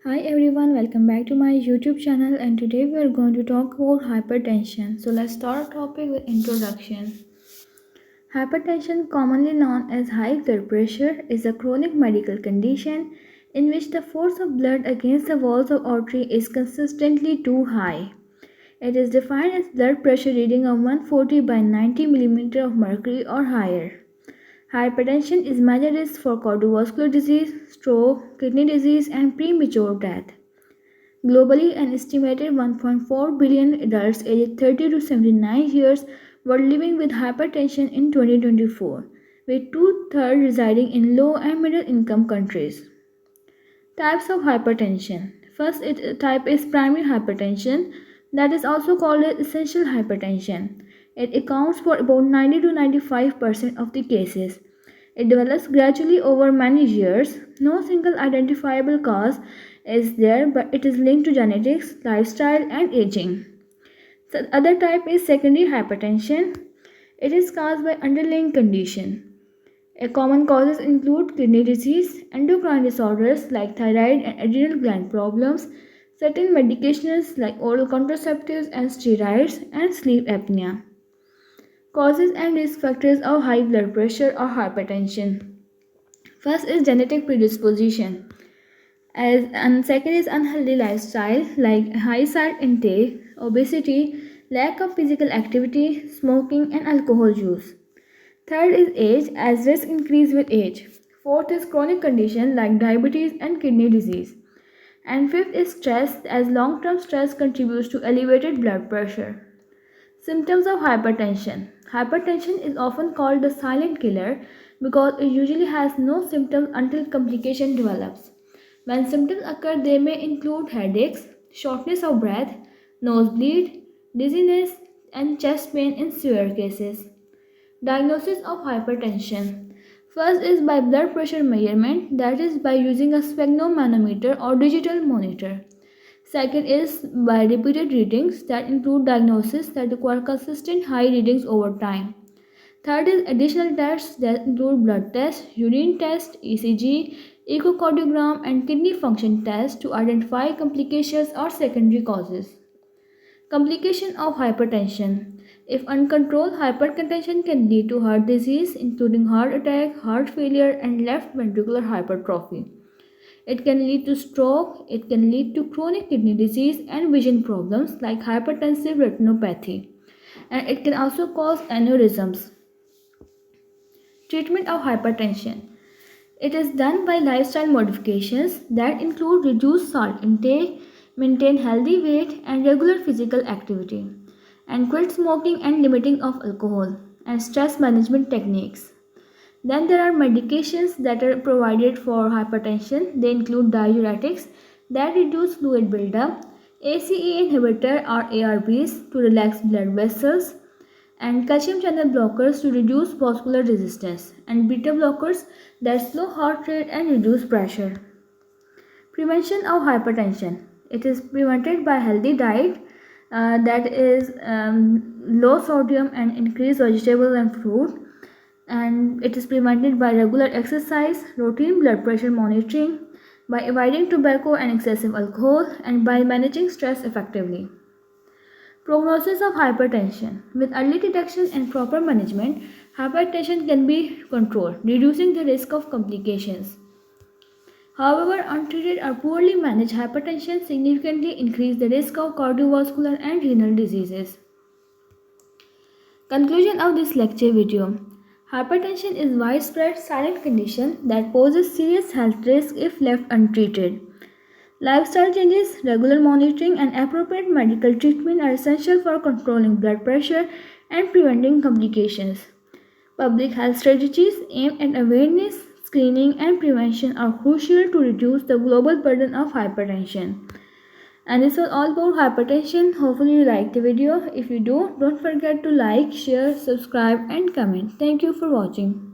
Hi everyone, welcome back to my YouTube channel, and today we are going to talk about hypertension. So let's start our topic with introduction. Hypertension, commonly known as high blood pressure, is a chronic medical condition in which the force of blood against the walls of artery is consistently too high. It is defined as blood pressure reading of 140 by 90 mm of mercury or higher. Hypertension is major risk for cardiovascular disease, stroke, kidney disease, and premature death. Globally, an estimated 1.4 billion adults aged 30 to 79 years were living with hypertension in 2024, with two-thirds residing in low and middle income countries. Types of hypertension. Type is primary hypertension, that is also called as essential hypertension. It accounts for about 90 to 95% of the cases. It develops gradually over many years. No single identifiable cause is there, but it is linked to genetics, lifestyle, and aging. The other type is secondary hypertension. It is caused by underlying condition. Common causes include kidney disease, endocrine disorders like thyroid and adrenal gland problems, certain medications like oral contraceptives and steroids, and sleep apnea. Causes and risk factors of high blood pressure or hypertension. First is genetic predisposition, and second is unhealthy lifestyle like high salt intake, obesity, lack of physical activity, smoking, and alcohol use. Third is age, as risk increase with age. Fourth is chronic condition like diabetes and kidney disease. And fifth is stress, as long-term stress contributes to elevated blood pressure. Symptoms of hypertension. Hypertension is often called the silent killer because it usually has no symptoms until complication develops. When symptoms occur, they may include headaches, shortness of breath, nosebleed, dizziness, and chest pain in severe cases. Diagnosis of hypertension. First is by blood pressure measurement, that is by using a sphygmomanometer or digital monitor. Second is by repeated readings that include diagnosis that require consistent high readings over time. Third is additional tests that include blood tests, urine test, ECG, echocardiogram, and kidney function tests to identify complications or secondary causes. Complication of hypertension. If uncontrolled, hypertension can lead to heart disease, including heart attack, heart failure, and left ventricular hypertrophy. It can lead to stroke, it can lead to chronic kidney disease and vision problems like hypertensive retinopathy, and it can also cause aneurysms. Treatment of hypertension. It is done by lifestyle modifications that include reduced salt intake, maintain healthy weight and regular physical activity, and quit smoking and limiting of alcohol, and stress management techniques. Then there are medications that are provided for hypertension. They include diuretics that reduce fluid buildup, ACE inhibitor or ARBs to relax blood vessels, and calcium channel blockers to reduce vascular resistance, and beta blockers that slow heart rate and reduce pressure. Prevention of hypertension. It is prevented by healthy diet that is low sodium and increased vegetable and fruit, and it is prevented by regular exercise, routine blood pressure monitoring, by avoiding tobacco and excessive alcohol, and by managing stress effectively. Prognosis of hypertension. With early detection and proper management, hypertension can be controlled, reducing the risk of complications. However, untreated or poorly managed hypertension significantly increase the risk of cardiovascular and renal diseases. Conclusion of this lecture video. Hypertension is a widespread silent condition that poses serious health risks if left untreated. Lifestyle changes, regular monitoring, and appropriate medical treatment are essential for controlling blood pressure and preventing complications. Public health strategies aimed at awareness, screening, and prevention are crucial to reduce the global burden of hypertension. And this was all about hypertension. Hopefully you liked the video. If you do, don't forget to like, share, subscribe, and comment. Thank you for watching.